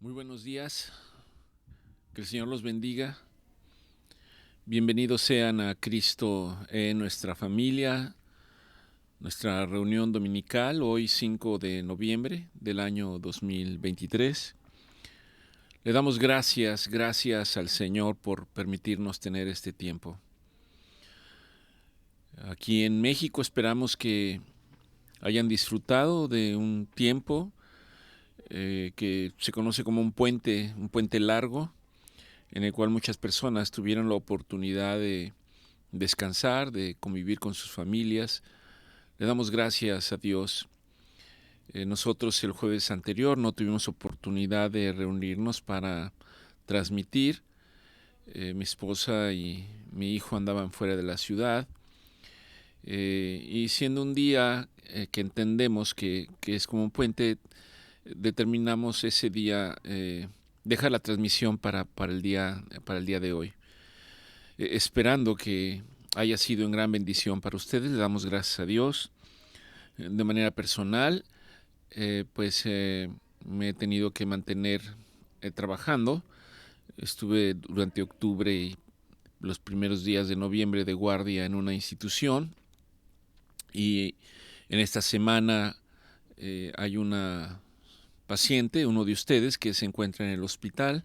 Muy buenos días, que el Señor los bendiga. Bienvenidos sean a Cristo en nuestra familia, nuestra reunión dominical, hoy 5 de noviembre del año 2023. Le damos gracias al Señor por permitirnos tener este tiempo. Aquí en México esperamos que hayan disfrutado de un tiempo que se conoce como un puente largo, en el cual muchas personas tuvieron la oportunidad de descansar, de convivir con sus familias. Le damos gracias a Dios. Nosotros el jueves anterior no tuvimos oportunidad de reunirnos para transmitir. Mi esposa y mi hijo andaban fuera de la ciudad. Y siendo un día que entendemos que es como un puente, determinamos ese día dejar la transmisión para el día de hoy. Esperando que haya sido en gran bendición para ustedes, le damos gracias a Dios. De manera personal, me he tenido que mantener trabajando. Estuve durante octubre y los primeros días de noviembre de guardia en una institución, y en esta semana hay una paciente, uno de ustedes, que se encuentra en el hospital.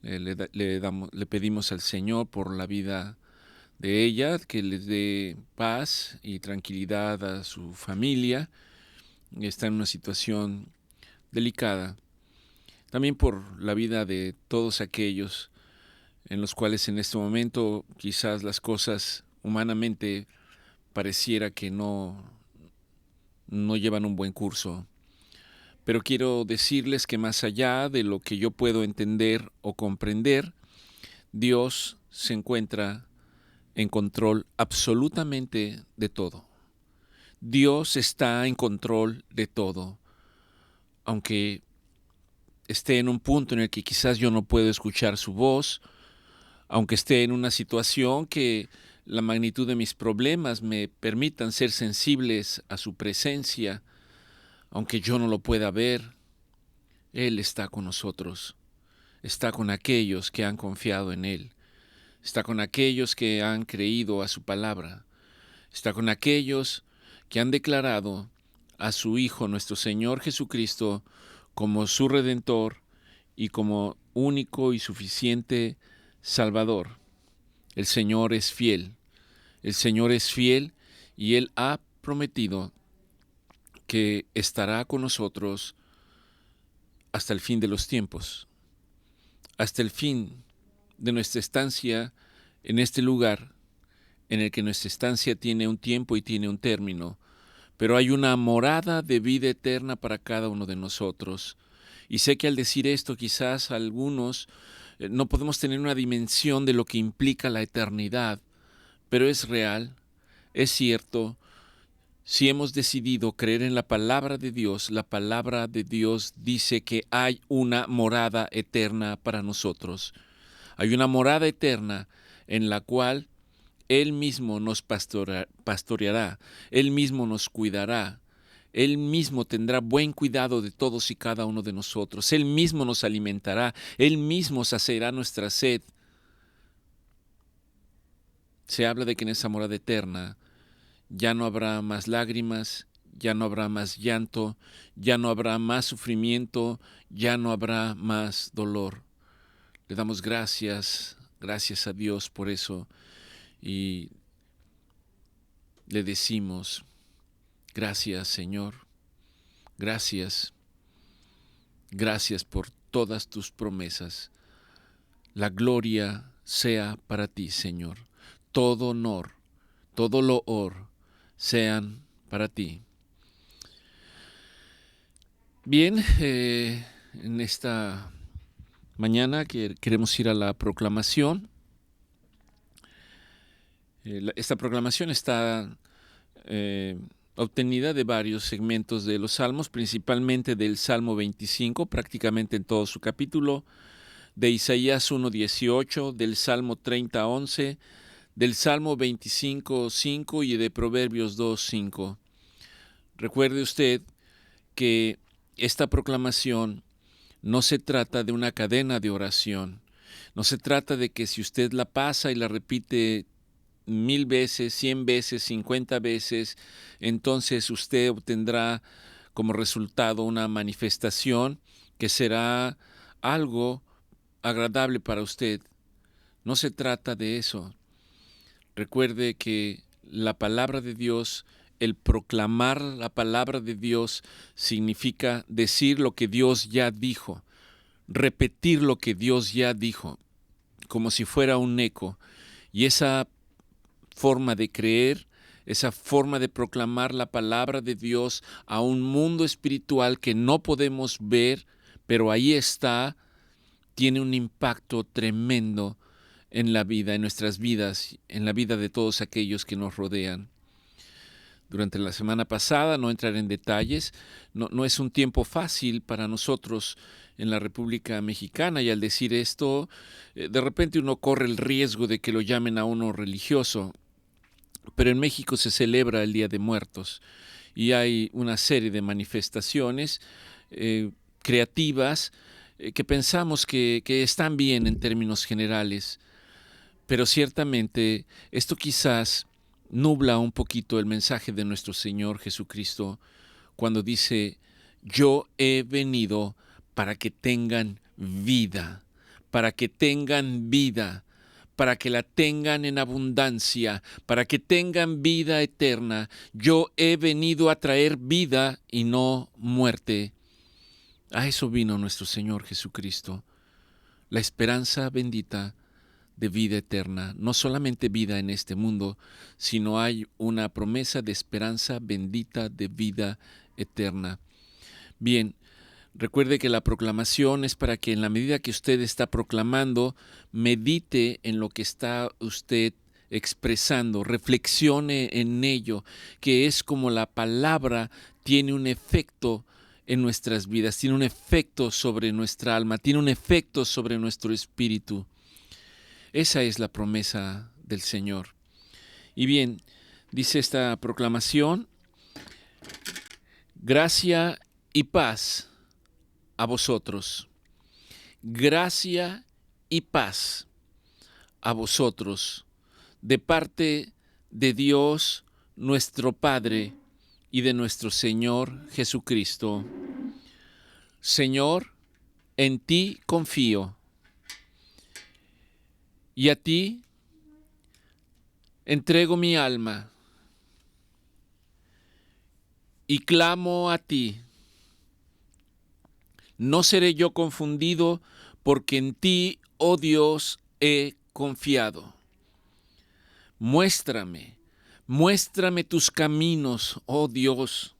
Le pedimos al Señor por la vida de ella, que les dé paz y tranquilidad a su familia. Está en una situación delicada. También por la vida de todos aquellos en los cuales en este momento quizás las cosas humanamente pareciera que no llevan un buen curso. Pero quiero decirles que más allá de lo que yo puedo entender o comprender, Dios se encuentra en control absolutamente de todo. Dios está en control de todo. Aunque esté en un punto en el que quizás yo no puedo escuchar su voz, aunque esté en una situación que la magnitud de mis problemas me permitan ser sensibles a su presencia, aunque yo no lo pueda ver, Él está con nosotros. Está con aquellos que han confiado en Él. Está con aquellos que han creído a su palabra. Está con aquellos que han declarado a su Hijo, nuestro Señor Jesucristo, como su Redentor y como único y suficiente Salvador. El Señor es fiel. El Señor es fiel y Él ha prometido que estará con nosotros hasta el fin de los tiempos, hasta el fin de nuestra estancia en este lugar, en el que nuestra estancia tiene un tiempo y tiene un término, pero hay una morada de vida eterna para cada uno de nosotros. Y sé que al decir esto quizás algunos no podemos tener una dimensión de lo que implica la eternidad, pero es real, es cierto. Si hemos decidido creer en la palabra de Dios dice que hay una morada eterna para nosotros. Hay una morada eterna en la cual Él mismo nos pastoreará, Él mismo nos cuidará, Él mismo tendrá buen cuidado de todos y cada uno de nosotros, Él mismo nos alimentará, Él mismo saciará nuestra sed. Se habla de que en esa morada eterna ya no habrá más lágrimas, ya no habrá más llanto, ya no habrá más sufrimiento, ya no habrá más dolor. Le damos gracias a Dios por eso, y le decimos: gracias, Señor, gracias por todas tus promesas. La gloria sea para ti, Señor. Todo honor, todo loor sean para ti. Bien, en esta mañana que queremos ir a la proclamación. Esta proclamación está obtenida de varios segmentos de los salmos, principalmente del Salmo 25, prácticamente en todo su capítulo, de Isaías 1:18, del Salmo 30:11, del Salmo 25:5 y de Proverbios 2:5. Recuerde usted que esta proclamación No se trata de una cadena de oración. No se trata de que si usted la pasa y la repite 1000 veces, 100 veces, 50 veces, entonces usted obtendrá como resultado una manifestación que será algo agradable para usted. No se trata de eso. Recuerde que la palabra de Dios, el proclamar la palabra de Dios, significa decir lo que Dios ya dijo, repetir lo que Dios ya dijo, como si fuera un eco. Y esa forma de creer, esa forma de proclamar la palabra de Dios a un mundo espiritual que no podemos ver, pero ahí está, tiene un impacto tremendo en la vida, en nuestras vidas, en la vida de todos aquellos que nos rodean. Durante la semana pasada, no entrar en detalles, no es un tiempo fácil para nosotros en la República Mexicana, y al decir esto, de repente uno corre el riesgo de que lo llamen a uno religioso, pero en México se celebra el Día de Muertos y hay una serie de manifestaciones creativas que pensamos que están bien en términos generales, pero ciertamente esto quizás nubla un poquito el mensaje de nuestro Señor Jesucristo cuando dice: yo he venido para que tengan vida, para que tengan vida, para que la tengan en abundancia, para que tengan vida eterna. Yo he venido a traer vida y no muerte. A eso vino nuestro Señor Jesucristo, la esperanza bendita de vida eterna. No solamente vida en este mundo, sino hay una promesa de esperanza bendita de vida eterna. Bien, recuerde que la proclamación es para que en la medida que usted está proclamando, medite en lo que está usted expresando, reflexione en ello, que es como la palabra tiene un efecto en nuestras vidas, tiene un efecto sobre nuestra alma, tiene un efecto sobre nuestro espíritu. Esa es la promesa del Señor. Y bien, dice esta proclamación: gracia y paz a vosotros. Gracia y paz a vosotros, de parte de Dios nuestro Padre y de nuestro Señor Jesucristo. Señor, en ti confío, y a ti entrego mi alma, y clamo a ti. No seré yo confundido, porque en ti, oh Dios, he confiado. Muéstrame tus caminos, oh Dios.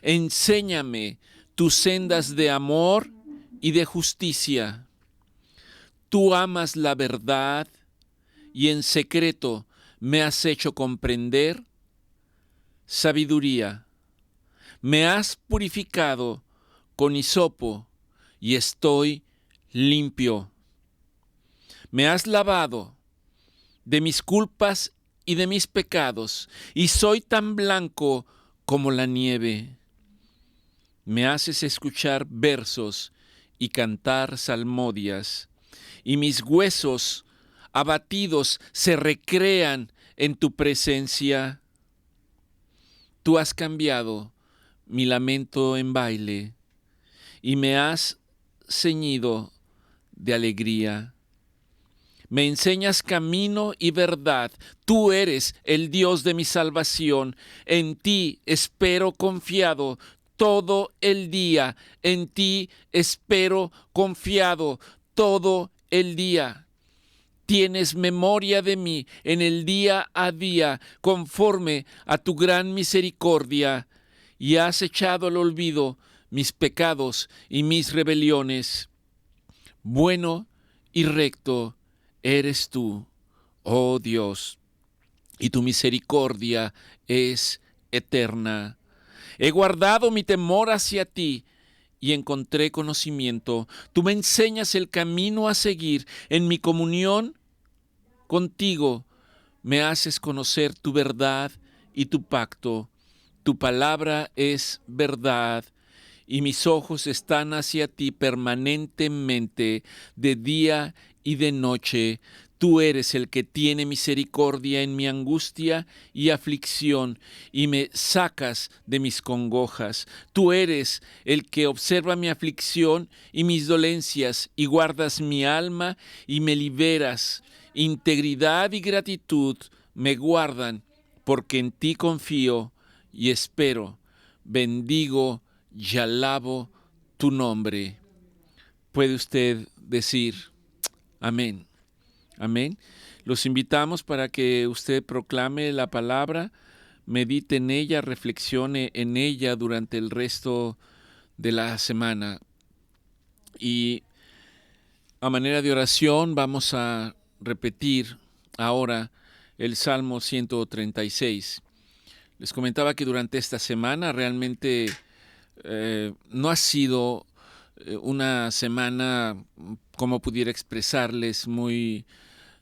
Enséñame tus sendas de amor y de justicia. Tú amas la verdad y en secreto me has hecho comprender sabiduría. Me has purificado con hisopo y estoy limpio. Me has lavado de mis culpas y de mis pecados, y soy tan blanco como la nieve. Me haces escuchar versos y cantar salmodias, y mis huesos abatidos se recrean en tu presencia. Tú has cambiado mi lamento en baile, y me has ceñido de alegría. Me enseñas camino y verdad. Tú eres el Dios de mi salvación. En ti espero confiado todo el día. En ti espero confiado todo el día. Tienes memoria de mí en el día a día, conforme a tu gran misericordia, y has echado al olvido mis pecados y mis rebeliones. Bueno y recto eres tú, oh Dios, y tu misericordia es eterna. He guardado mi temor hacia ti y encontré conocimiento. Tú me enseñas el camino a seguir. En mi comunión contigo me haces conocer tu verdad y tu pacto. Tu palabra es verdad y mis ojos están hacia ti permanentemente, de día y de noche. Tú eres el que tiene misericordia en mi angustia y aflicción, y me sacas de mis congojas. Tú eres el que observa mi aflicción y mis dolencias, y guardas mi alma y me liberas. Integridad y gratitud me guardan, porque en ti confío y espero. Bendigo y alabo tu nombre. ¿Puede usted decir amén? Amén. Los invitamos para que usted proclame la palabra, medite en ella, reflexione en ella durante el resto de la semana. Y a manera de oración vamos a repetir ahora el Salmo 136. Les comentaba que durante esta semana realmente no ha sido una semana, como pudiera expresarles, muy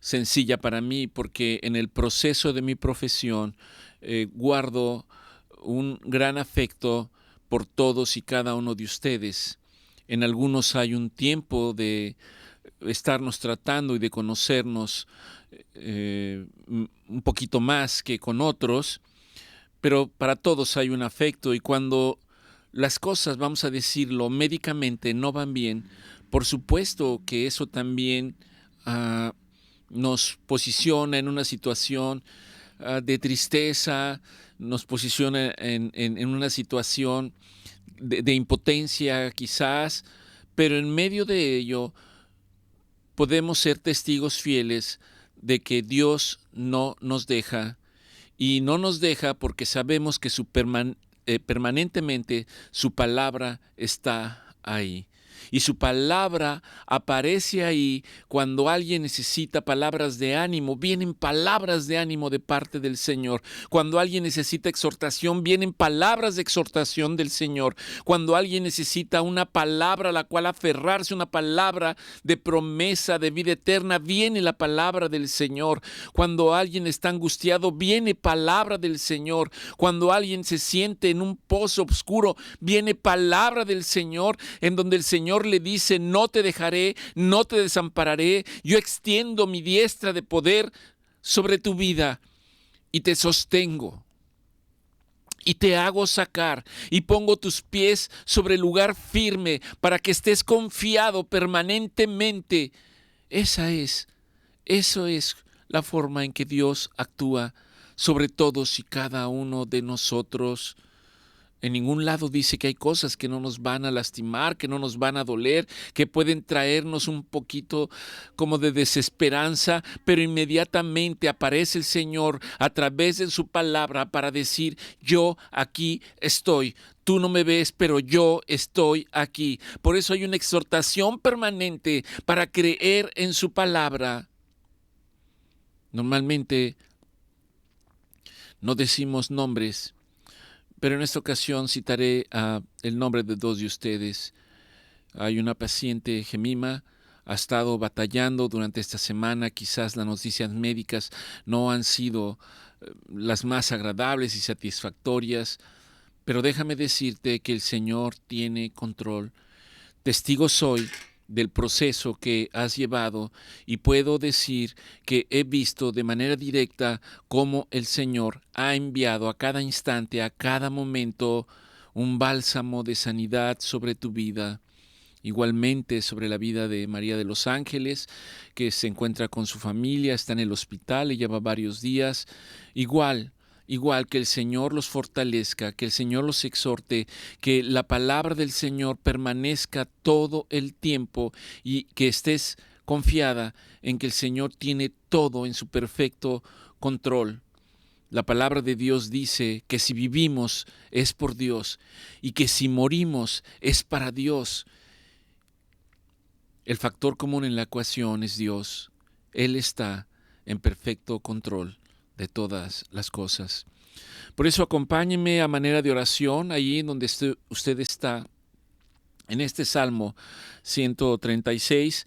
sencilla para mí, porque en el proceso de mi profesión guardo un gran afecto por todos y cada uno de ustedes. En algunos hay un tiempo de estarnos tratando y de conocernos un poquito más que con otros, pero para todos hay un afecto, y cuando las cosas, vamos a decirlo, médicamente no van bien, por supuesto que eso también nos posiciona en una situación de tristeza, nos posiciona en una situación de impotencia quizás, pero en medio de ello podemos ser testigos fieles de que Dios no nos deja, y no nos deja porque sabemos que permanentemente su palabra está ahí. Y su palabra aparece ahí cuando alguien necesita palabras de ánimo. Vienen palabras de ánimo de parte del Señor. Cuando alguien necesita exhortación, vienen palabras de exhortación del Señor. Cuando alguien necesita una palabra a la cual aferrarse, una palabra de promesa, de vida eterna, viene la palabra del Señor. Cuando alguien está angustiado, viene palabra del Señor. Cuando alguien se siente en un pozo oscuro, viene palabra del Señor, en donde el Señor le dice: no te dejaré, no te desampararé, yo extiendo mi diestra de poder sobre tu vida y te sostengo y te hago sacar y pongo tus pies sobre el lugar firme para que estés confiado permanentemente. Eso es la forma en que Dios actúa sobre todos y cada uno de nosotros. En ningún lado dice que hay cosas que no nos van a lastimar, que no nos van a doler, que pueden traernos un poquito como de desesperanza, pero inmediatamente aparece el Señor a través de su palabra para decir: yo aquí estoy. Tú no me ves, pero yo estoy aquí. Por eso hay una exhortación permanente para creer en su palabra. Normalmente no decimos nombres, pero en esta ocasión citaré el nombre de dos de ustedes. Hay una paciente, Gemima, ha estado batallando durante esta semana. Quizás las noticias médicas no han sido las más agradables y satisfactorias, pero déjame decirte que el Señor tiene control. Testigo soy del proceso que has llevado, y puedo decir que he visto de manera directa cómo el Señor ha enviado a cada instante, a cada momento, un bálsamo de sanidad sobre tu vida. Igualmente sobre la vida de María de los Ángeles, que se encuentra con su familia, está en el hospital y lleva varios días. Igual que el Señor los fortalezca, que el Señor los exhorte, que la palabra del Señor permanezca todo el tiempo, y que estés confiada en que el Señor tiene todo en su perfecto control. La palabra de Dios dice que si vivimos es por Dios, y que si morimos es para Dios. El factor común en la ecuación es Dios. Él está en perfecto control de todas las cosas. Por eso acompáñenme a manera de oración ahí en donde usted está, en este Salmo 136.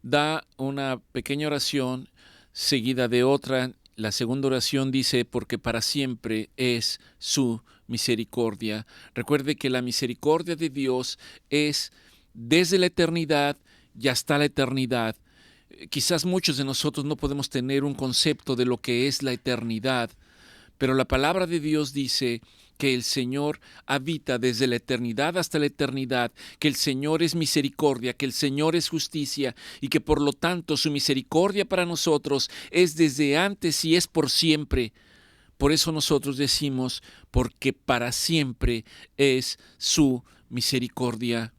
Da una pequeña oración seguida de otra. La segunda oración dice: porque para siempre es su misericordia. Recuerde que la misericordia de Dios es desde la eternidad y hasta la eternidad. Quizás muchos de nosotros no podemos tener un concepto de lo que es la eternidad, pero la palabra de Dios dice que el Señor habita desde la eternidad hasta la eternidad, que el Señor es misericordia, que el Señor es justicia y que por lo tanto su misericordia para nosotros es desde antes y es por siempre. Por eso nosotros decimos, porque para siempre es su misericordia.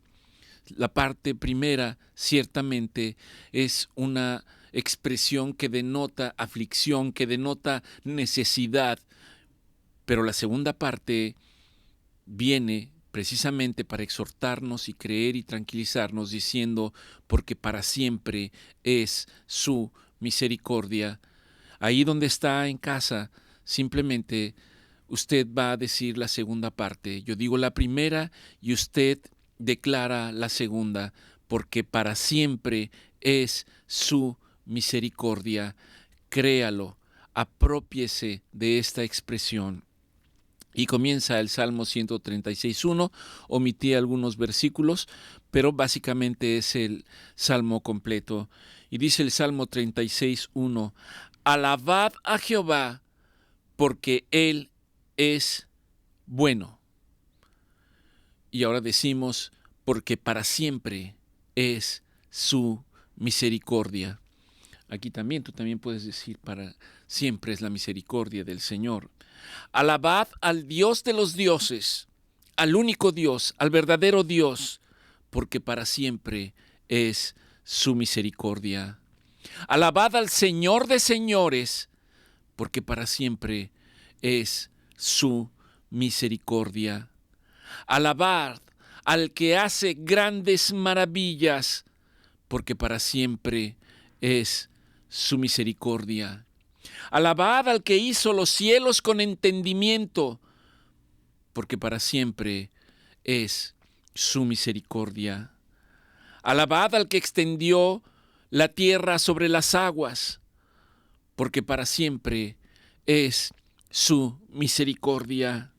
La parte primera ciertamente es una expresión que denota aflicción, que denota necesidad, pero la segunda parte viene precisamente para exhortarnos y creer y tranquilizarnos diciendo, porque para siempre es su misericordia. Ahí donde está en casa, simplemente usted va a decir la segunda parte. Yo digo la primera y usted declara la segunda, porque para siempre es su misericordia. Créalo, aprópiese de esta expresión. Y comienza el Salmo 136.1, omití algunos versículos, pero básicamente es el Salmo completo. Y dice el Salmo 36.1, alabad a Jehová, porque Él es bueno. Y ahora decimos, porque para siempre es su misericordia. Aquí también, tú también puedes decir, para siempre es la misericordia del Señor. Alabad al Dios de los dioses, al único Dios, al verdadero Dios, porque para siempre es su misericordia. Alabad al Señor de señores, porque para siempre es su misericordia. Alabad al que hace grandes maravillas, porque para siempre es su misericordia. Alabad al que hizo los cielos con entendimiento, porque para siempre es su misericordia. Alabad al que extendió la tierra sobre las aguas, porque para siempre es su misericordia.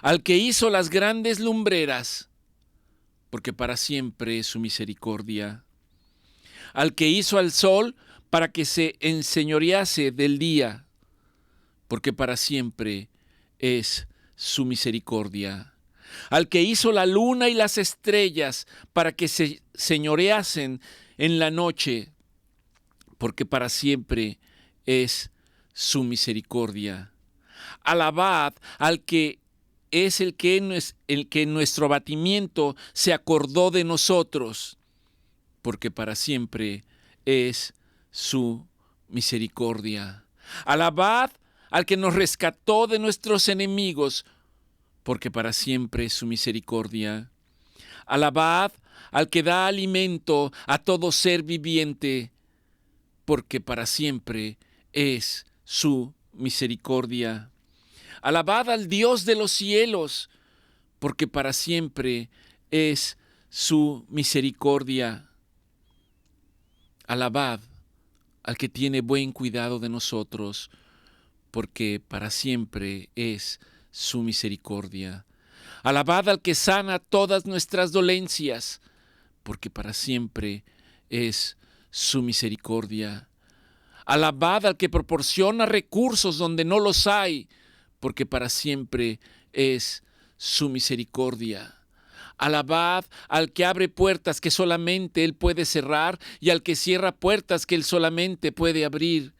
Al que hizo las grandes lumbreras, porque para siempre es su misericordia. Al que hizo al sol para que se enseñorease del día, porque para siempre es su misericordia. Al que hizo la luna y las estrellas para que se señoreasen en la noche, porque para siempre es su misericordia. Alabad al que es el que en nuestro abatimiento se acordó de nosotros, porque para siempre es su misericordia. Alabad al que nos rescató de nuestros enemigos, porque para siempre es su misericordia. Alabad al que da alimento a todo ser viviente, porque para siempre es su misericordia. Alabad al Dios de los cielos, porque para siempre es su misericordia. Alabad al que tiene buen cuidado de nosotros, porque para siempre es su misericordia. Alabad al que sana todas nuestras dolencias, porque para siempre es su misericordia. Alabad al que proporciona recursos donde no los hay, porque para siempre es su misericordia. Alabad al que abre puertas que solamente Él puede cerrar y al que cierra puertas que Él solamente puede abrir,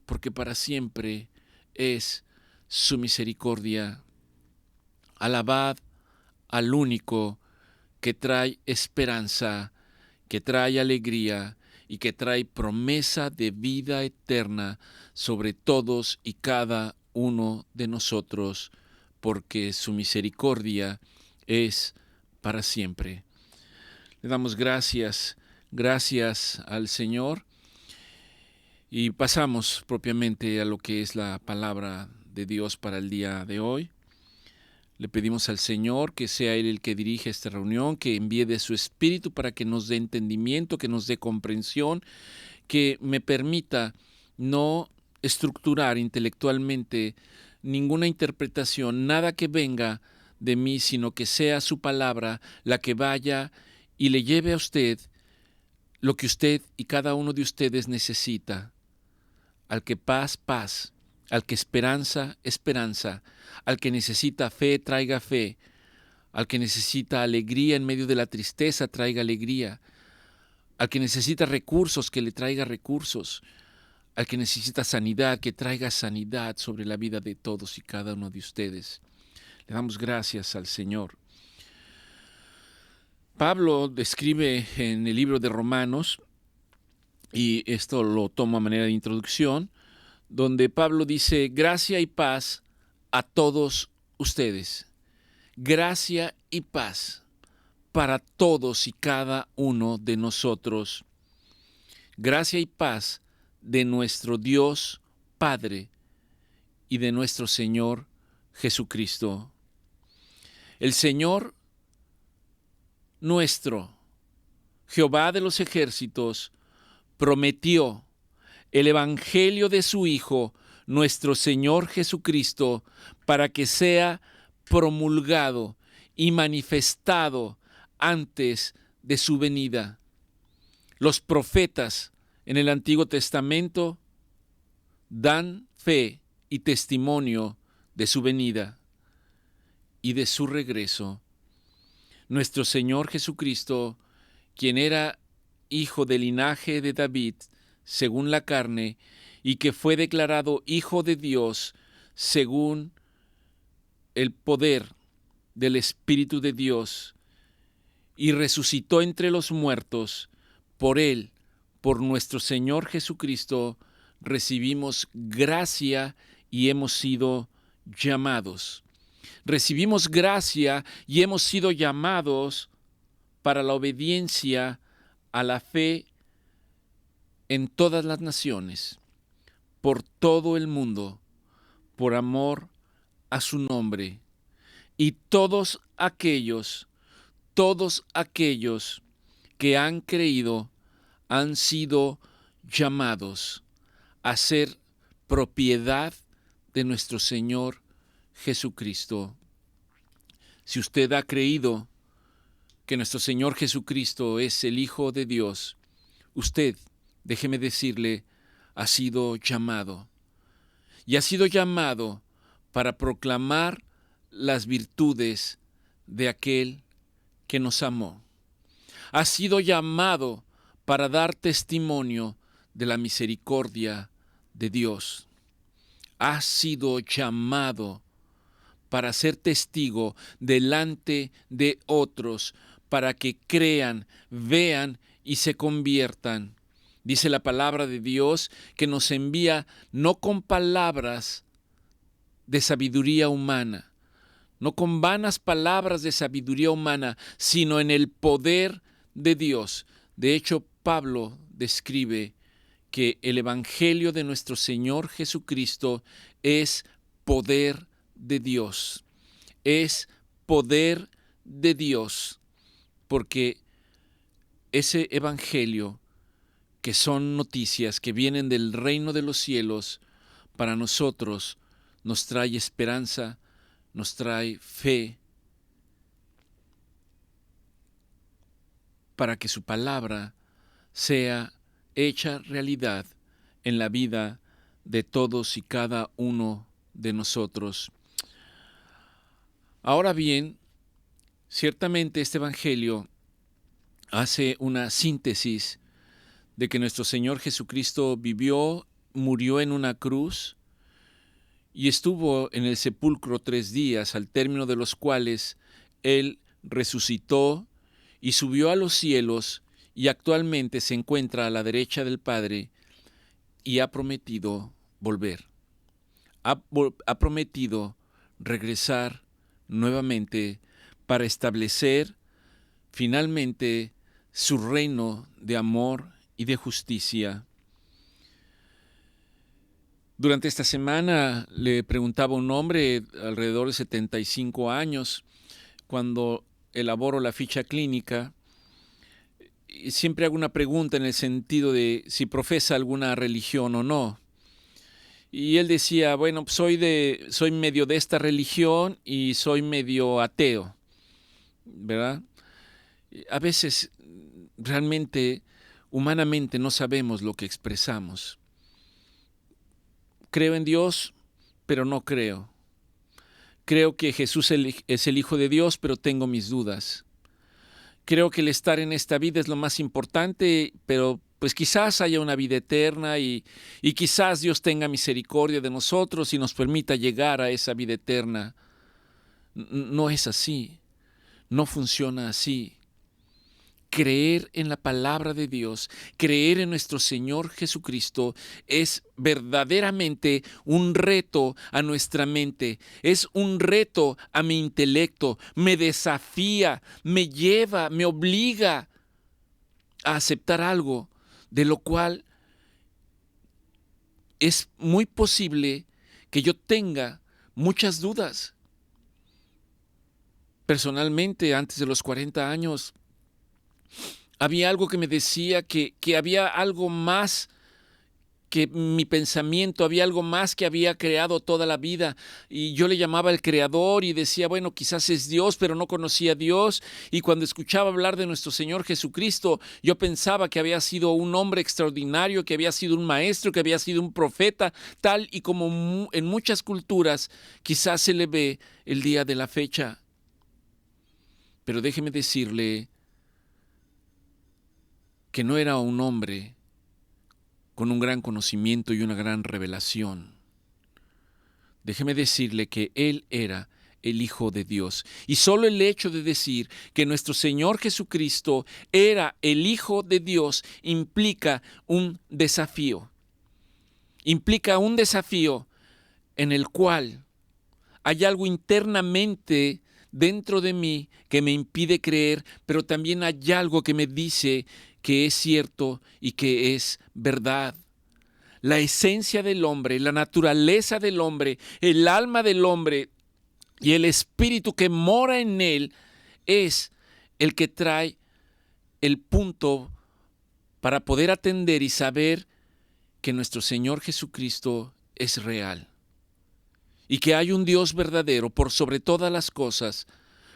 porque para siempre es su misericordia. Alabad al único que trae esperanza, que trae alegría y que trae promesa de vida eterna sobre todos y cada uno de nosotros, porque su misericordia es para siempre. Le damos gracias al Señor y pasamos propiamente a lo que es la palabra de Dios para el día de hoy. Le pedimos al Señor que sea Él el que dirige esta reunión, que envíe de su Espíritu para que nos dé entendimiento, que nos dé comprensión, que me permita no estructurar intelectualmente ninguna interpretación, nada que venga de mí, sino que sea su palabra la que vaya y le lleve a usted lo que usted y cada uno de ustedes necesita. Al que paz, paz. Al que esperanza, esperanza. Al que necesita fe, traiga fe. Al que necesita alegría en medio de la tristeza, traiga alegría. Al que necesita recursos, que le traiga recursos. Al que necesita sanidad, que traiga sanidad sobre la vida de todos y cada uno de ustedes. Le damos gracias al Señor. Pablo describe en el libro de Romanos, y esto lo tomo a manera de introducción, donde Pablo dice: gracia y paz a todos ustedes. Gracia y paz para todos y cada uno de nosotros. Gracia y paz de nuestro Dios Padre y de nuestro Señor Jesucristo. El Señor nuestro, Jehová de los ejércitos, prometió el evangelio de su Hijo, nuestro Señor Jesucristo, para que sea promulgado y manifestado antes de su venida. Los profetas en el Antiguo Testamento dan fe y testimonio de su venida y de su regreso. Nuestro Señor Jesucristo, quien era hijo del linaje de David, según la carne, y que fue declarado Hijo de Dios, según el poder del Espíritu de Dios, y resucitó entre los muertos, por Él, por nuestro Señor Jesucristo, recibimos gracia y hemos sido llamados. Recibimos gracia y hemos sido llamados para la obediencia a la fe en todas las naciones, por todo el mundo, por amor a su nombre. Y todos aquellos que han creído han sido llamados a ser propiedad de nuestro Señor Jesucristo. Si usted ha creído que nuestro Señor Jesucristo es el Hijo de Dios, usted, déjeme decirle, ha sido llamado. Y ha sido llamado para proclamar las virtudes de aquel que nos amó. Ha sido llamado para dar testimonio de la misericordia de Dios. Ha sido llamado para ser testigo delante de otros, para que crean, vean y se conviertan. Dice la palabra de Dios que nos envía no con palabras de sabiduría humana, no con vanas palabras de sabiduría humana, sino en el poder de Dios. De hecho, Pablo describe que el evangelio de nuestro Señor Jesucristo es poder de Dios. Es poder de Dios, porque ese evangelio, que son noticias que vienen del reino de los cielos, para nosotros nos trae esperanza, nos trae fe, para que su palabra sea hecha realidad en la vida de todos y cada uno de nosotros. Ahora bien, ciertamente este evangelio hace una síntesis de que nuestro Señor Jesucristo vivió, murió en una cruz y estuvo en el sepulcro 3 días, al término de los cuales Él resucitó y subió a los cielos y actualmente se encuentra a la derecha del Padre y ha prometido volver. Ha prometido regresar nuevamente para establecer finalmente su reino de amor y de justicia. Durante esta semana le preguntaba a un hombre alrededor de 75 años, cuando elaboro la ficha clínica, y siempre hago una pregunta en el sentido de si profesa alguna religión o no. Y él decía, bueno, soy medio de esta religión y soy medio ateo, ¿verdad? A veces realmente, humanamente, no sabemos lo que expresamos. Creo en Dios, pero no creo. Creo que Jesús es el Hijo de Dios, pero tengo mis dudas. Creo que el estar en esta vida es lo más importante, pero pues quizás haya una vida eterna y quizás Dios tenga misericordia de nosotros y nos permita llegar a esa vida eterna. No es así, no funciona así. Creer en la palabra de Dios, creer en nuestro Señor Jesucristo es verdaderamente un reto a nuestra mente, es un reto a mi intelecto, me desafía, me lleva, me obliga a aceptar algo de lo cual es muy posible que yo tenga muchas dudas. Personalmente, antes de los 40 años, había algo que me decía que había algo más que mi pensamiento, había algo más que había creado toda la vida, y yo le llamaba el creador y decía, bueno, quizás es Dios, pero no conocía a Dios, y cuando escuchaba hablar de nuestro Señor Jesucristo, yo pensaba que había sido un hombre extraordinario, que había sido un maestro, que había sido un profeta, tal y como en muchas culturas quizás se le ve el día de la fecha. Pero déjeme decirle que no era un hombre con un gran conocimiento y una gran revelación. Déjeme decirle que Él era el Hijo de Dios. Y solo el hecho de decir que nuestro Señor Jesucristo era el Hijo de Dios implica un desafío. Implica un desafío en el cual hay algo internamente dentro de mí que me impide creer, pero también hay algo que me dice que es cierto y que es verdad. La esencia del hombre, la naturaleza del hombre, el alma del hombre y el espíritu que mora en él es el que trae el punto para poder atender y saber que nuestro Señor Jesucristo es real y que hay un Dios verdadero por sobre todas las cosas,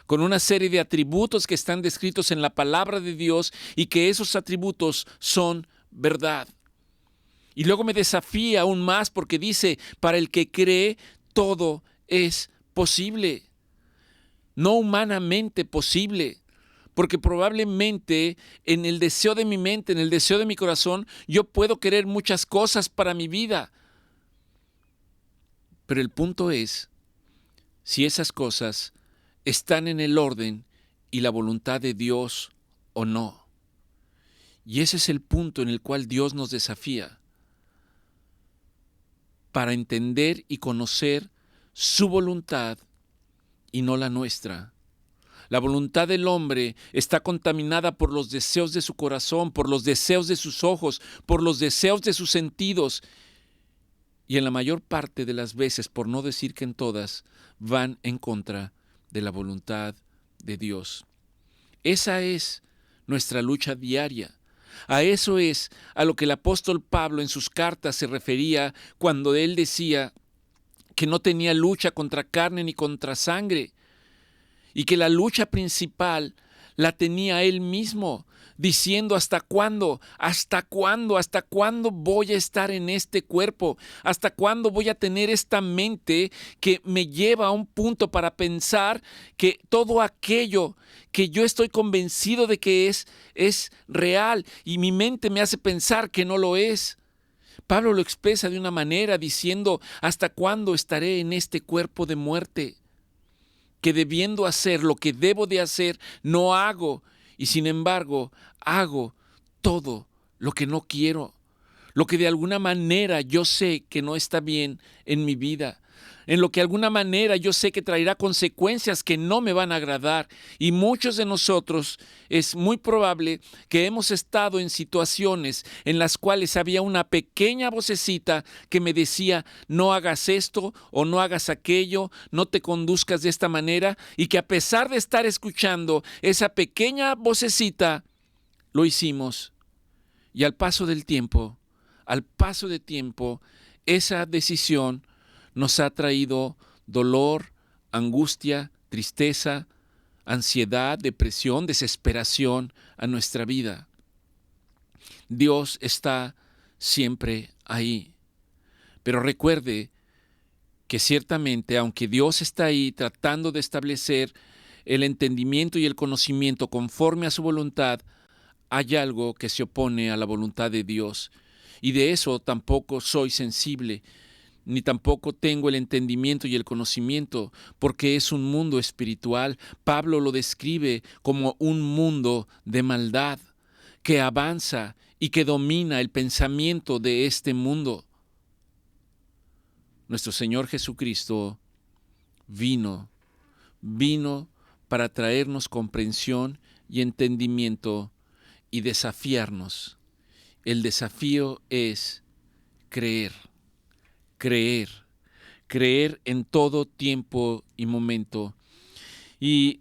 con una serie de atributos que están descritos en la palabra de Dios y que esos atributos son verdad. Y luego me desafía aún más porque dice, para el que cree, todo es posible. No humanamente posible, porque probablemente en el deseo de mi mente, en el deseo de mi corazón, yo puedo querer muchas cosas para mi vida. Pero el punto es, si esas cosas están en el orden y la voluntad de Dios o no. Y ese es el punto en el cual Dios nos desafía, para entender y conocer su voluntad y no la nuestra. La voluntad del hombre está contaminada por los deseos de su corazón, por los deseos de sus ojos, por los deseos de sus sentidos. Y en la mayor parte de las veces, por no decir que en todas, van en contra de la voluntad de Dios. Esa es nuestra lucha diaria. A eso es a lo que el apóstol Pablo en sus cartas se refería cuando él decía que no tenía lucha contra carne ni contra sangre, y que la lucha principal la tenía él mismo, diciendo ¿hasta cuándo? ¿Hasta cuándo? ¿Hasta cuándo voy a estar en este cuerpo? ¿Hasta cuándo voy a tener esta mente que me lleva a un punto para pensar que todo aquello que yo estoy convencido de que es real y mi mente me hace pensar que no lo es? Pablo lo expresa de una manera diciendo ¿hasta cuándo estaré en este cuerpo de muerte? Que debiendo hacer lo que debo de hacer, no hago, y sin embargo, hago todo lo que no quiero, lo que de alguna manera yo sé que no está bien en mi vida, en lo que de alguna manera yo sé que traerá consecuencias que no me van a agradar. Y muchos de nosotros es muy probable que hemos estado en situaciones en las cuales había una pequeña vocecita que me decía, no hagas esto o no hagas aquello, no te conduzcas de esta manera, y que a pesar de estar escuchando esa pequeña vocecita, lo hicimos. Y al paso del tiempo, esa decisión nos ha traído dolor, angustia, tristeza, ansiedad, depresión, desesperación a nuestra vida. Dios está siempre ahí. Pero recuerde que ciertamente, aunque Dios está ahí tratando de establecer el entendimiento y el conocimiento conforme a su voluntad, hay algo que se opone a la voluntad de Dios. Y de eso tampoco soy sensible, ni tampoco tengo el entendimiento y el conocimiento, porque es un mundo espiritual. Pablo lo describe como un mundo de maldad, que avanza y que domina el pensamiento de este mundo. Nuestro Señor Jesucristo vino para traernos comprensión y entendimiento y desafiarnos. El desafío es creer en todo tiempo y momento. Y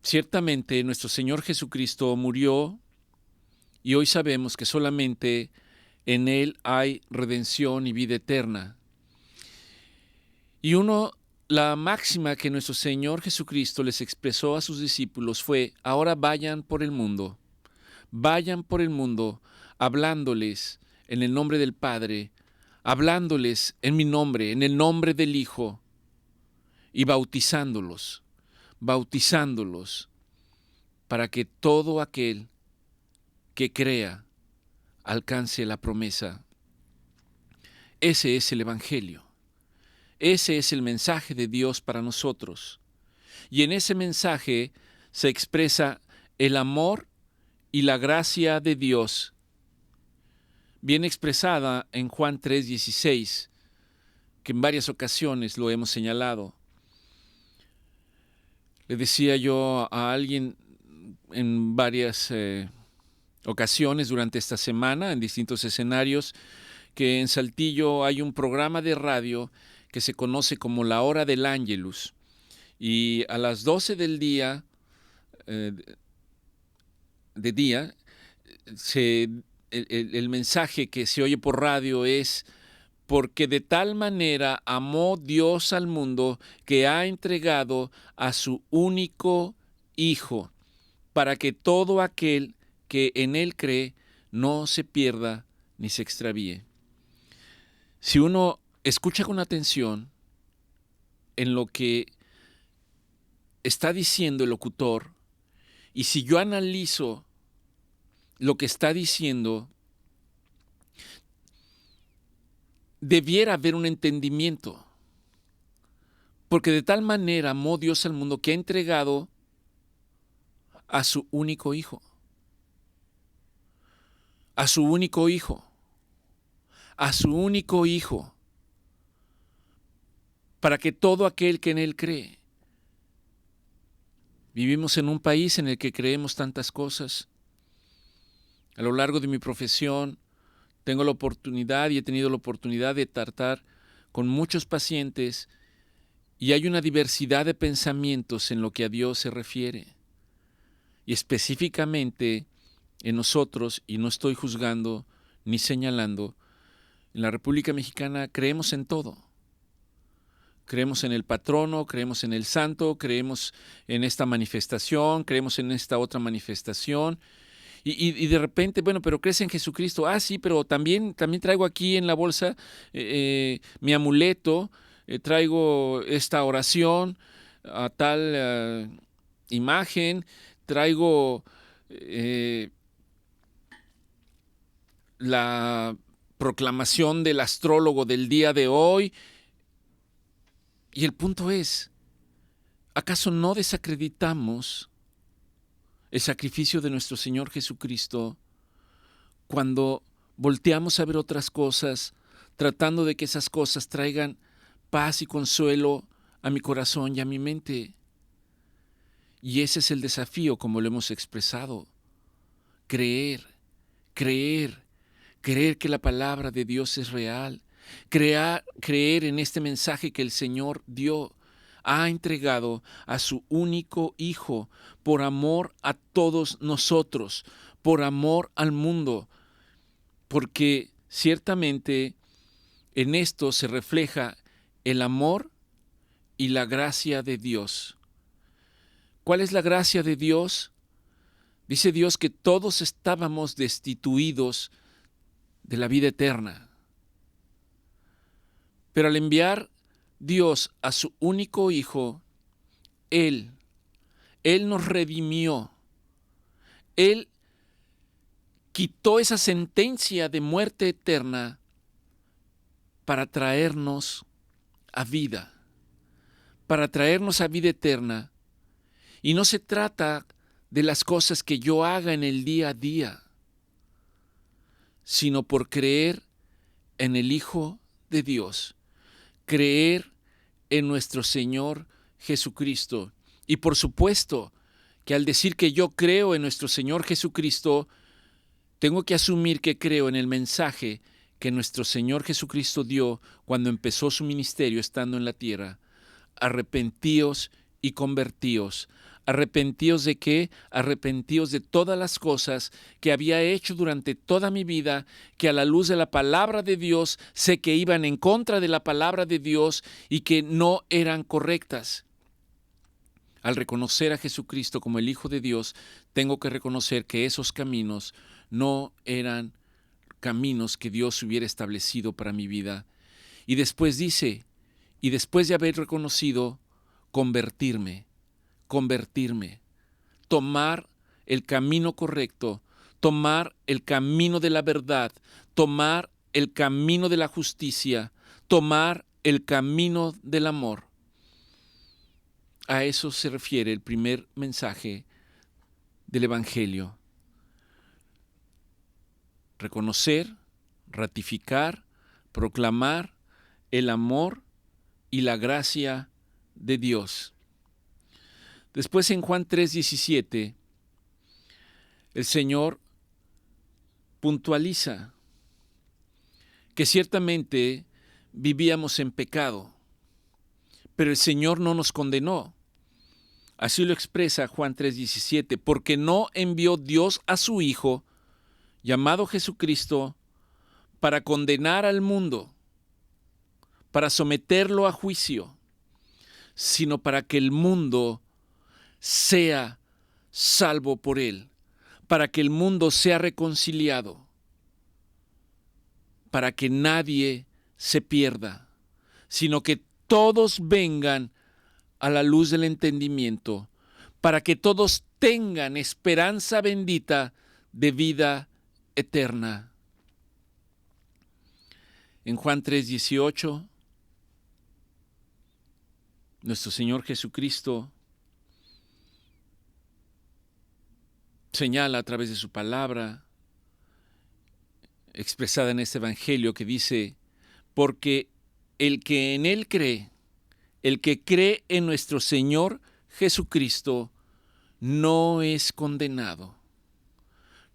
ciertamente nuestro Señor Jesucristo murió y hoy sabemos que solamente en Él hay redención y vida eterna. Y la máxima que nuestro Señor Jesucristo les expresó a sus discípulos fue: ahora vayan por el mundo, hablándoles en el nombre del Padre, hablándoles en mi nombre, en el nombre del Hijo, y bautizándolos para que todo aquel que crea alcance la promesa. Ese es el Evangelio. Ese es el mensaje de Dios para nosotros. Y en ese mensaje se expresa el amor y la gracia de Dios, bien expresada en Juan 3:16, que en varias ocasiones lo hemos señalado. Le decía yo a alguien en varias ocasiones durante esta semana, en distintos escenarios, que en Saltillo hay un programa de radio que se conoce como La Hora del Ángelus, y a las 12 del día, el mensaje que se oye por radio es: porque de tal manera amó Dios al mundo que ha entregado a su único Hijo, para que todo aquel que en Él cree no se pierda ni se extravíe. Si uno escucha con atención en lo que está diciendo el locutor, y si yo analizo lo que está diciendo, debiera haber un entendimiento, porque de tal manera amó Dios al mundo que ha entregado a su único Hijo, a su único Hijo, a su único Hijo, para que todo aquel que en Él cree. Vivimos en un país en el que creemos tantas cosas. A lo largo de mi profesión tengo la oportunidad y he tenido la oportunidad de tratar con muchos pacientes, y hay una diversidad de pensamientos en lo que a Dios se refiere. Y específicamente en nosotros, y no estoy juzgando ni señalando, en la República Mexicana creemos en todo. Creemos en el patrono, creemos en el santo, creemos en esta manifestación, creemos en esta otra manifestación. Y de repente, bueno, pero crees en Jesucristo. Ah, sí, pero también traigo aquí en la bolsa mi amuleto, traigo esta oración a tal imagen, traigo la proclamación del astrólogo del día de hoy. Y el punto es, ¿acaso no desacreditamos el sacrificio de nuestro Señor Jesucristo cuando volteamos a ver otras cosas, tratando de que esas cosas traigan paz y consuelo a mi corazón y a mi mente? Y ese es el desafío, como lo hemos expresado: creer que la palabra de Dios es real, creer en este mensaje que el Señor dio. Ha entregado a su único Hijo por amor a todos nosotros, por amor al mundo, porque ciertamente en esto se refleja el amor y la gracia de Dios. ¿Cuál es la gracia de Dios? Dice Dios que todos estábamos destituidos de la vida eterna. Pero al enviar Dios a su único Hijo, Él nos redimió. Él quitó esa sentencia de muerte eterna para traernos a vida, para traernos a vida eterna. Y no se trata de las cosas que yo haga en el día a día, sino por creer en el Hijo de Dios, creer en nuestro Señor Jesucristo. Y por supuesto que al decir que yo creo en nuestro Señor Jesucristo, tengo que asumir que creo en el mensaje que nuestro Señor Jesucristo dio cuando empezó su ministerio estando en la tierra. Arrepentíos y convertíos. ¿Arrepentíos de qué? Arrepentíos de todas las cosas que había hecho durante toda mi vida, que a la luz de la palabra de Dios sé que iban en contra de la palabra de Dios y que no eran correctas. Al reconocer a Jesucristo como el Hijo de Dios, tengo que reconocer que esos caminos no eran caminos que Dios hubiera establecido para mi vida. Y después dice, y después de haber reconocido, convertirme, tomar el camino correcto, tomar el camino de la verdad, tomar el camino de la justicia, tomar el camino del amor. A eso se refiere el primer mensaje del Evangelio. Reconocer, ratificar, proclamar el amor y la gracia de Dios. Después en Juan 3:17, el Señor puntualiza que ciertamente vivíamos en pecado, pero el Señor no nos condenó. Así lo expresa Juan 3:17, porque no envió Dios a su Hijo, llamado Jesucristo, para condenar al mundo, para someterlo a juicio, sino para que el mundo sea salvo por él, para que el mundo sea reconciliado, para que nadie se pierda, sino que todos vengan a la luz del entendimiento, para que todos tengan esperanza bendita de vida eterna. En Juan 3:18, nuestro Señor Jesucristo señala a través de su palabra, expresada en este Evangelio, que dice, porque el que en Él cree, el que cree en nuestro Señor Jesucristo, no es condenado.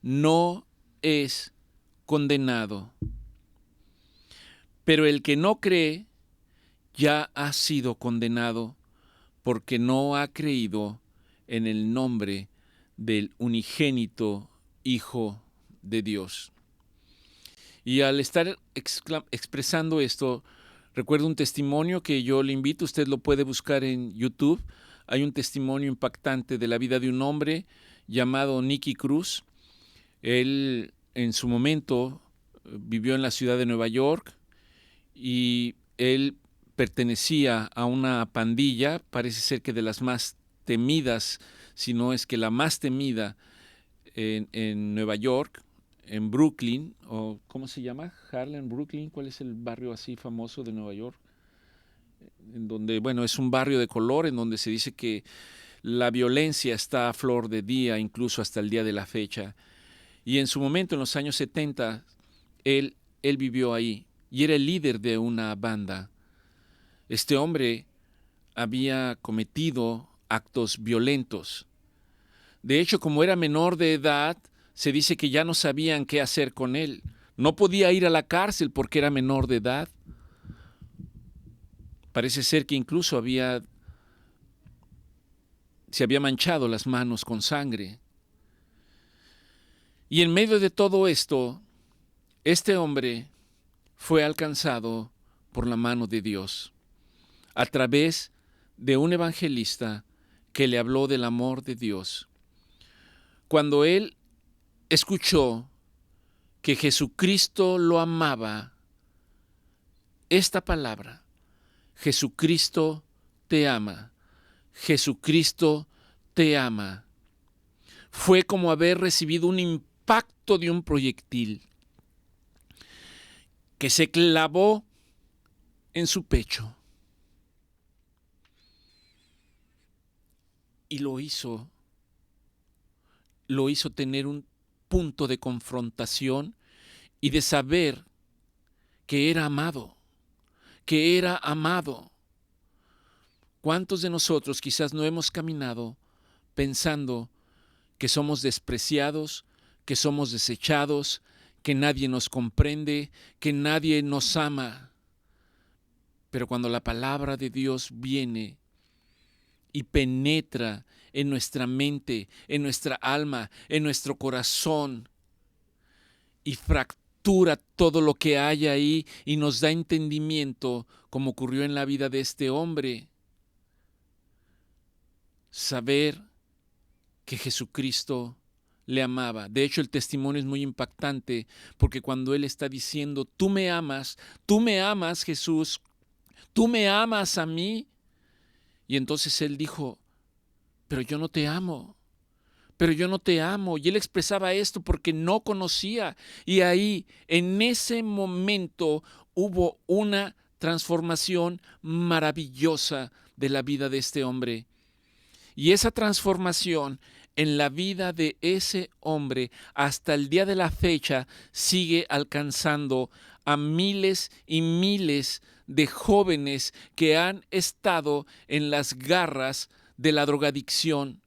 No es condenado. Pero el que no cree ya ha sido condenado porque no ha creído en el nombre del unigénito Hijo de Dios. Y al estar expresando esto, recuerdo un testimonio que yo le invito, usted lo puede buscar en YouTube. Hay un testimonio impactante de la vida de un hombre llamado Nicky Cruz. Él en su momento vivió en la ciudad de Nueva York y él pertenecía a una pandilla, parece ser que de las más temidas, si no es que la más temida en Nueva York, en Brooklyn, o ¿cómo se llama? Harlem, Brooklyn, ¿cuál es el barrio así famoso de Nueva York? En donde, bueno, es un barrio de color, en donde se dice que la violencia está a flor de día, incluso hasta el día de la fecha. Y en su momento, en los años 70, él vivió ahí y era el líder de una banda. Este hombre había cometido actos violentos. De hecho, como era menor de edad, se dice que ya no sabían qué hacer con él. No podía ir a la cárcel porque era menor de edad. Parece ser que incluso se había manchado las manos con sangre. Y en medio de todo esto, Este hombre fue alcanzado por la mano de Dios a través de un evangelista que le habló del amor de Dios. Cuando él escuchó que Jesucristo lo amaba, esta palabra, Jesucristo te ama, Jesucristo te ama, fue como haber recibido un impacto de un proyectil que se clavó en su pecho y lo hizo tener un punto de confrontación y de saber que era amado, que era amado. ¿Cuántos de nosotros quizás no hemos caminado pensando que somos despreciados, que somos desechados, que nadie nos comprende, que nadie nos ama? Pero cuando la palabra de Dios viene y penetra en nuestra mente, en nuestra alma, en nuestro corazón, y fractura todo lo que hay ahí y nos da entendimiento, como ocurrió en la vida de este hombre, saber que Jesucristo le amaba. De hecho, el testimonio es muy impactante, porque cuando él está diciendo, tú me amas Jesús, tú me amas a mí, y entonces él dijo, pero yo no te amo. Pero yo no te amo. Y él expresaba esto porque no conocía. Y ahí, en ese momento, hubo una transformación maravillosa de la vida de este hombre. Y esa transformación en la vida de ese hombre, hasta el día de la fecha, sigue alcanzando a miles y miles de jóvenes que han estado en las garras de la drogadicción,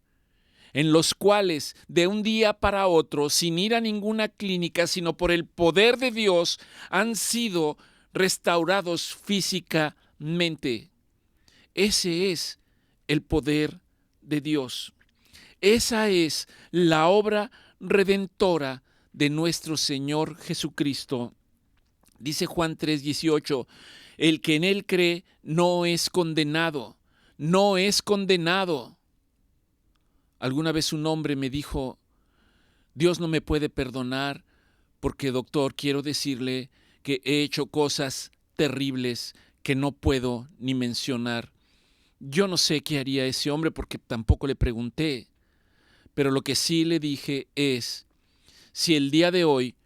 en los cuales de un día para otro, sin ir a ninguna clínica, sino por el poder de Dios, han sido restaurados físicamente. Ese es el poder de Dios. Esa es la obra redentora de nuestro Señor Jesucristo. Dice Juan 3:18, el que en él cree no es condenado, no es condenado. Alguna vez un hombre me dijo, Dios no me puede perdonar porque, doctor, quiero decirle que he hecho cosas terribles que no puedo ni mencionar. Yo no sé qué haría ese hombre porque tampoco le pregunté, pero lo que sí le dije es, si el día de hoy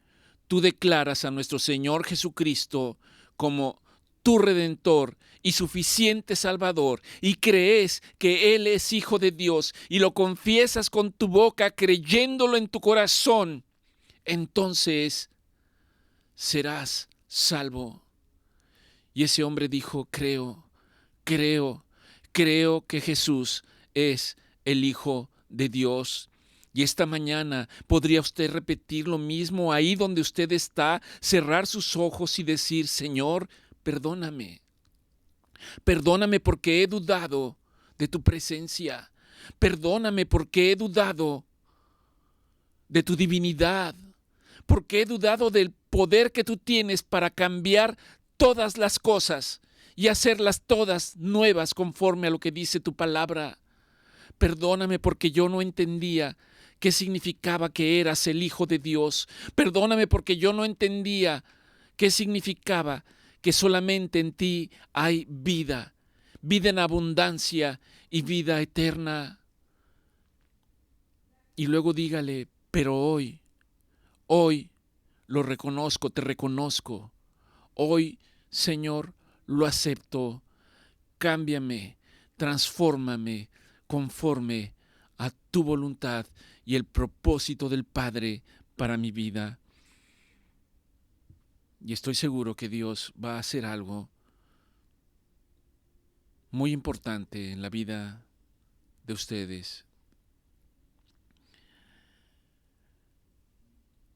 tú declaras a nuestro Señor Jesucristo como tu Redentor y suficiente Salvador, y crees que Él es Hijo de Dios, y lo confiesas con tu boca creyéndolo en tu corazón, entonces serás salvo. Y ese hombre dijo, creo que Jesús es el Hijo de Dios. Y esta mañana podría usted repetir lo mismo ahí donde usted está, cerrar sus ojos y decir, Señor, perdóname. Perdóname porque he dudado de tu presencia. Perdóname porque he dudado de tu divinidad. Porque he dudado del poder que tú tienes para cambiar todas las cosas y hacerlas todas nuevas conforme a lo que dice tu palabra. Perdóname porque yo no entendía qué significaba que eras el Hijo de Dios. Perdóname porque yo no entendía qué significaba que solamente en ti hay vida, vida en abundancia y vida eterna. Y luego dígale, pero hoy lo reconozco, te reconozco. Hoy, Señor, lo acepto. Cámbiame, transfórmame conforme a tu voluntad y el propósito del Padre para mi vida. Y estoy seguro que Dios va a hacer algo muy importante en la vida de ustedes.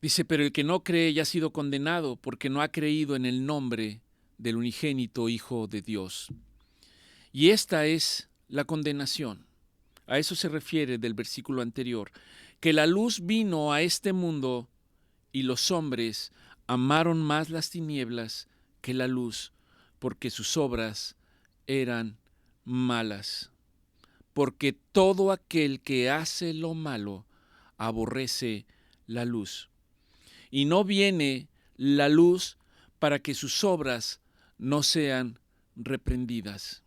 Dice, pero el que no cree ya ha sido condenado porque no ha creído en el nombre del unigénito Hijo de Dios. Y esta es la condenación. A eso se refiere del versículo anterior, que la luz vino a este mundo y los hombres amaron más las tinieblas que la luz, porque sus obras eran malas. Porque todo aquel que hace lo malo aborrece la luz. Y no viene la luz para que sus obras no sean reprendidas.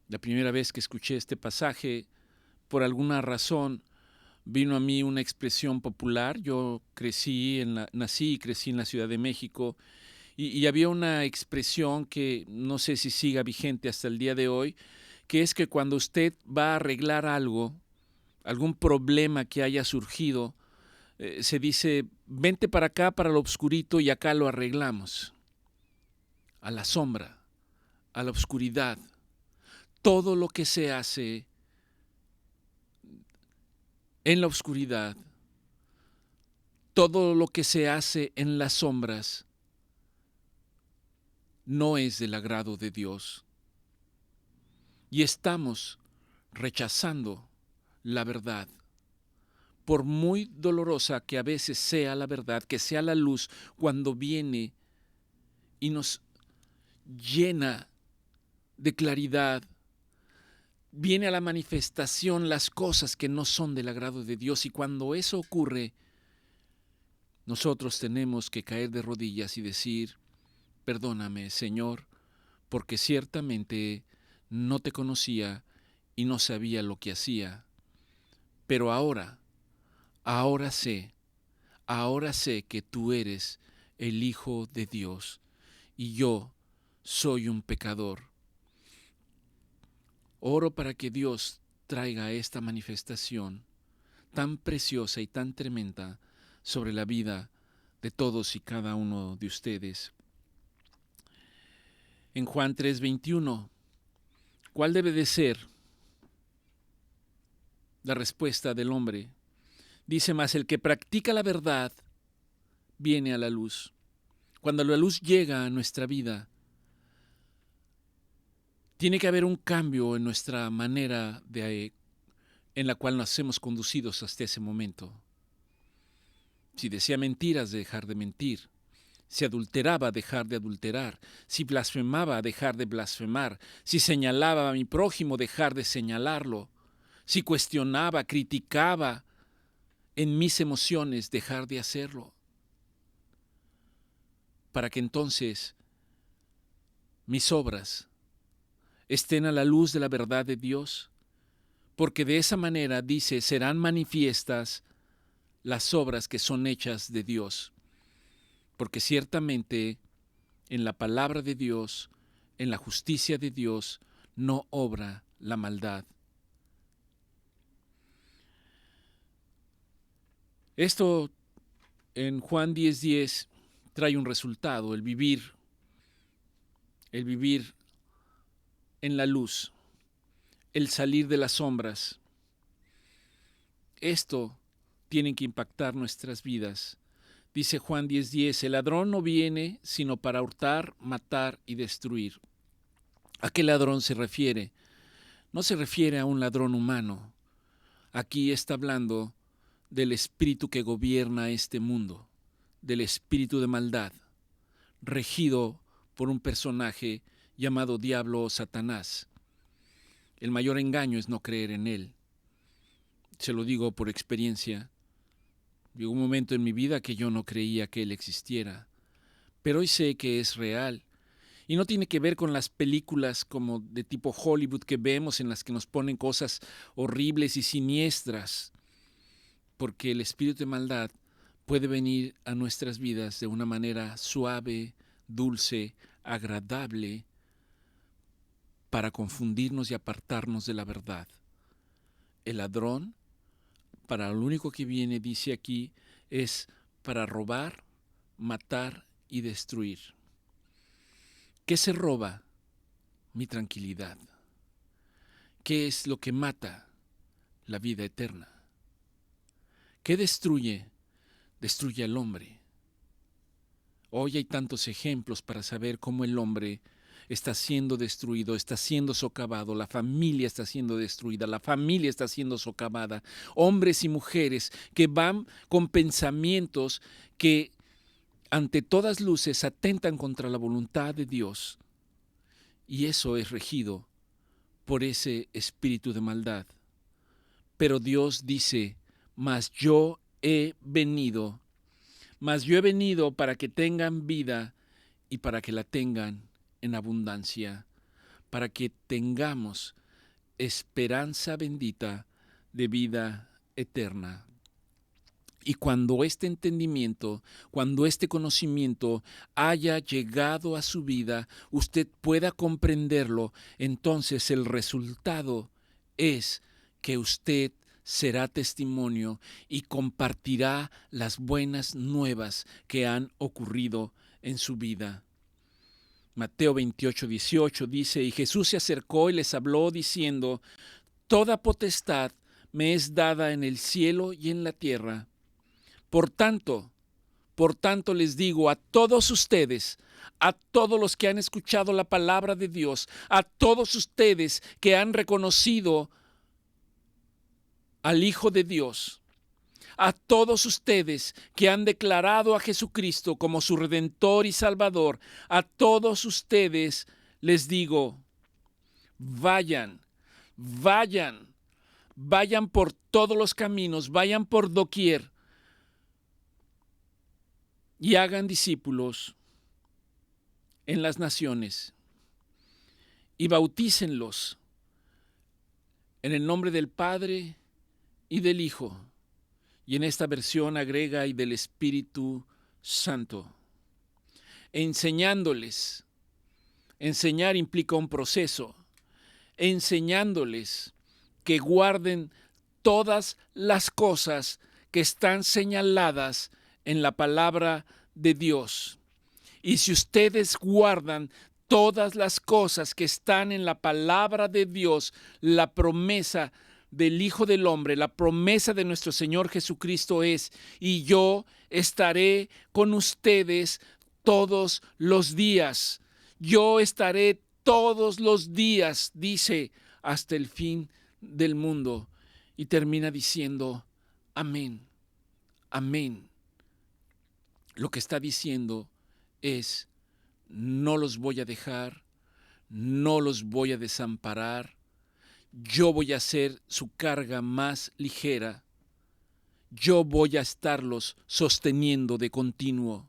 La primera vez que escuché este pasaje, por alguna razón, vino a mí una expresión popular. Yo nací y crecí en la Ciudad de México, y había una expresión que no sé si siga vigente hasta el día de hoy, que es que cuando usted va a arreglar algo, algún problema que haya surgido, se dice: vente para acá, para lo oscurito, y acá lo arreglamos. A la sombra, a la oscuridad. Todo lo que se hace en la oscuridad, todo lo que se hace en las sombras, no es del agrado de Dios. Y estamos rechazando la verdad. Por muy dolorosa que a veces sea la verdad, que sea la luz, cuando viene y nos llena de claridad, viene a la manifestación las cosas que no son del agrado de Dios, y cuando eso ocurre, nosotros tenemos que caer de rodillas y decir: perdóname, Señor, porque ciertamente no te conocía y no sabía lo que hacía, pero ahora sé que tú eres el Hijo de Dios y yo soy un pecador. Oro para que Dios traiga esta manifestación tan preciosa y tan tremenda sobre la vida de todos y cada uno de ustedes. En Juan 3:21, ¿cuál debe de ser la respuesta del hombre? Dice: mas el que practica la verdad viene a la luz. Cuando la luz llega a nuestra vida, tiene que haber un cambio en nuestra manera en la cual nos hemos conducidos hasta ese momento. Si decía mentiras, dejar de mentir. Si adulteraba, dejar de adulterar. Si blasfemaba, dejar de blasfemar. Si señalaba a mi prójimo, dejar de señalarlo. Si cuestionaba, criticaba en mis emociones, dejar de hacerlo. Para que entonces mis obras estén a la luz de la verdad de Dios, porque de esa manera, dice, serán manifiestas las obras que son hechas de Dios, porque ciertamente en la palabra de Dios, en la justicia de Dios, no obra la maldad. Esto en Juan 10:10 trae un resultado: el vivir en la luz, el salir de las sombras. Esto tiene que impactar nuestras vidas. Dice Juan 10:10, el ladrón no viene sino para hurtar, matar y destruir. ¿A qué ladrón se refiere? No se refiere a un ladrón humano. Aquí está hablando del espíritu que gobierna este mundo, del espíritu de maldad, regido por un personaje llamado Diablo o Satanás. El mayor engaño es no creer en él. Se lo digo por experiencia. Llegó un momento en mi vida que yo no creía que él existiera, pero hoy sé que es real. Y no tiene que ver con las películas como de tipo Hollywood que vemos, en las que nos ponen cosas horribles y siniestras, porque el espíritu de maldad puede venir a nuestras vidas de una manera suave, dulce, agradable, para confundirnos y apartarnos de la verdad. El ladrón, para lo único que viene, dice aquí, es para robar, matar y destruir. ¿Qué se roba? Mi tranquilidad. ¿Qué es lo que mata? La vida eterna. ¿Qué destruye? Destruye al hombre. Hoy hay tantos ejemplos para saber cómo el hombre está siendo destruido, está siendo socavado, la familia está siendo destruida, la familia está siendo socavada. Hombres y mujeres que van con pensamientos que ante todas luces atentan contra la voluntad de Dios. Y eso es regido por ese espíritu de maldad. Pero Dios dice, mas yo he venido para que tengan vida y para que la tengan en abundancia, para que tengamos esperanza bendita de vida eterna. Y cuando este entendimiento, cuando este conocimiento haya llegado a su vida, usted pueda comprenderlo, entonces el resultado es que usted será testimonio y compartirá las buenas nuevas que han ocurrido en su vida. Mateo 28:18 dice, y Jesús se acercó y les habló diciendo, toda potestad me es dada en el cielo y en la tierra. Por tanto les digo a todos ustedes, a todos los que han escuchado la palabra de Dios, a todos ustedes que han reconocido al Hijo de Dios, a todos ustedes que han declarado a Jesucristo como su Redentor y Salvador, a todos ustedes les digo, vayan por todos los caminos, vayan por doquier y hagan discípulos en las naciones y bautícenlos en el nombre del Padre y del Hijo, y en esta versión agrega y del Espíritu Santo, enseñándoles. Enseñar implica un proceso, enseñándoles que guarden todas las cosas que están señaladas en la palabra de Dios. Y si ustedes guardan todas las cosas que están en la palabra de Dios, la promesa del Hijo del Hombre, la promesa de nuestro Señor Jesucristo es, y yo estaré con ustedes todos los días. Yo estaré todos los días, dice, hasta el fin del mundo. Y termina diciendo, amén, amén. Lo que está diciendo es, no los voy a dejar, no los voy a desamparar, yo voy a hacer su carga más ligera, yo voy a estarlos sosteniendo de continuo,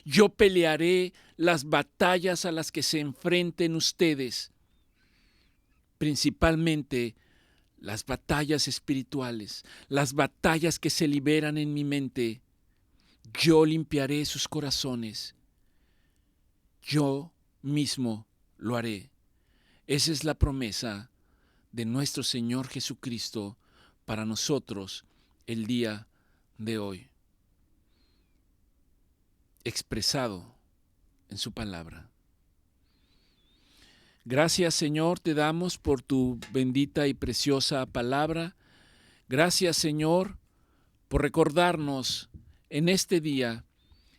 yo pelearé las batallas a las que se enfrenten ustedes, principalmente las batallas espirituales, las batallas que se liberan en mi mente. Yo limpiaré sus corazones, yo mismo lo haré. Esa es la promesa de nuestro Señor Jesucristo para nosotros el día de hoy, expresado en su palabra. Gracias, Señor, te damos por tu bendita y preciosa palabra. Gracias, Señor, por recordarnos en este día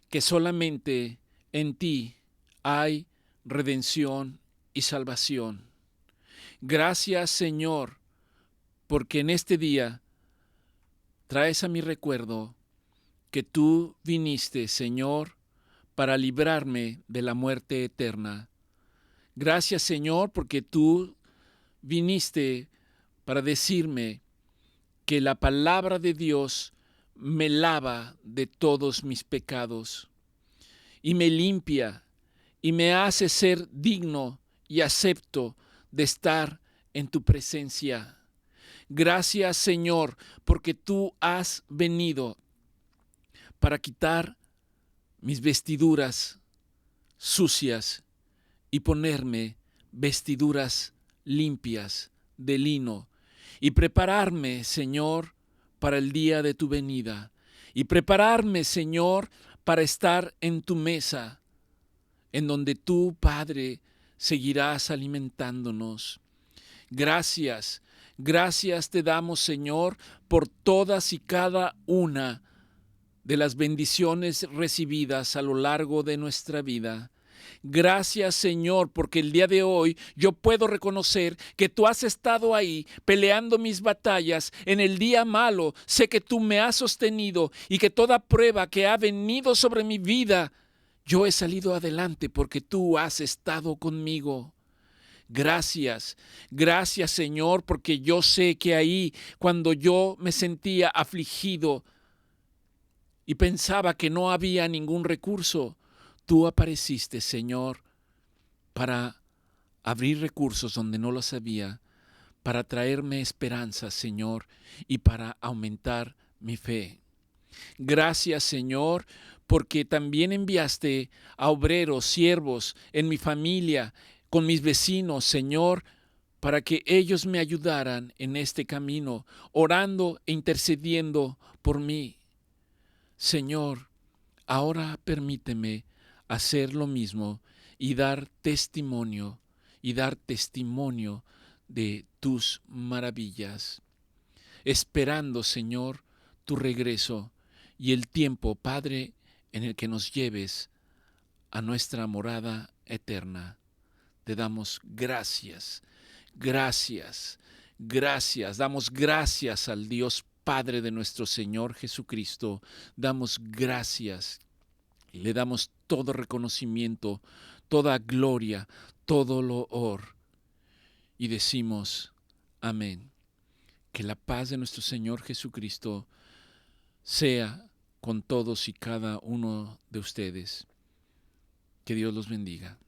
que solamente en ti hay redención y salvación. Gracias, Señor, porque en este día traes a mi recuerdo que tú viniste, Señor, para librarme de la muerte eterna. Gracias, Señor, porque tú viniste para decirme que la palabra de Dios me lava de todos mis pecados y me limpia y me hace ser digno y acepto de estar en tu presencia. Gracias, Señor, porque tú has venido para quitar mis vestiduras sucias y ponerme vestiduras limpias de lino y prepararme, Señor, para el día de tu venida y prepararme, Señor, para estar en tu mesa, en donde tú, Padre, seguirás alimentándonos. Gracias te damos, Señor, por todas y cada una de las bendiciones recibidas a lo largo de nuestra vida. Gracias, Señor, porque el día de hoy yo puedo reconocer que tú has estado ahí peleando mis batallas en el día malo. Sé que tú me has sostenido y que toda prueba que ha venido sobre mi vida, yo he salido adelante porque tú has estado conmigo. Gracias, gracias, Señor, porque yo sé que ahí, cuando yo me sentía afligido y pensaba que no había ningún recurso, tú apareciste, Señor, para abrir recursos donde no los había, para traerme esperanza, Señor, y para aumentar mi fe. Gracias, Señor, porque también enviaste a obreros, siervos en mi familia, con mis vecinos, Señor, para que ellos me ayudaran en este camino, orando e intercediendo por mí. Señor, ahora permíteme hacer lo mismo y dar testimonio de tus maravillas, esperando, Señor, tu regreso y el tiempo, Padre, en el que nos lleves a nuestra morada eterna. Te damos gracias, gracias, gracias. Damos gracias al Dios Padre de nuestro Señor Jesucristo. Damos gracias y le damos todo reconocimiento, toda gloria, todo loor. Y decimos, amén. Que la paz de nuestro Señor Jesucristo sea con todos y cada uno de ustedes. Que Dios los bendiga.